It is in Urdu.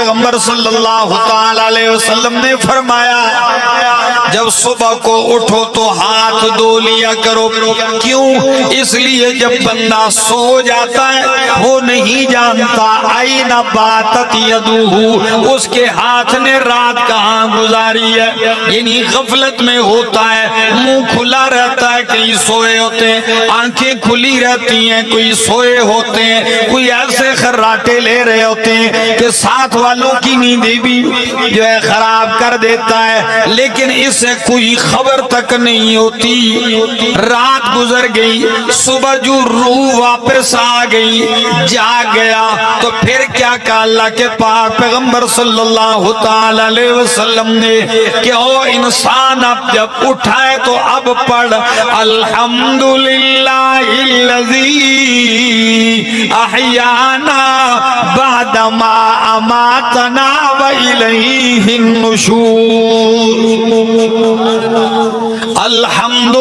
پیغمبر صلی اللہ تعالی علیہ وسلم نے فرمایا جب صبح کو اٹھو تو ہاتھ دھو لیا کرو. کیوں؟ اس لیے جب بندہ سو جاتا ہے وہ نہیں جانتا آئین باتت یدہ، اس کے ہاتھ نے رات کہاں گزاری ہے، یعنی غفلت میں ہوتا ہے، منہ کھلا رہتا ہے، کئی سوئے ہوتے ہیں، آنکھیں کھلی رہتی ہیں، کوئی سوئے ہوتے ہیں، کوئی ایسے خراٹے لے رہے ہوتے ہیں کہ ساتھ والوں کی نیندیں بھی جو ہے خراب کر دیتا ہے، لیکن اس سے کوئی خبر تک نہیں ہوتی. رات گزر گئی، صبح جو روح واپس آ گئی، جاگ گیا، تو پھر کیا کہا اللہ کے پاک پیغمبر صلی اللہ تعالی علیہ وسلم نے کہ او انسان اب جب اٹھا ہے تو اب پڑھ الحمدللہ الذی احیانا بعدما اماتنا والیہ النشور. الحمد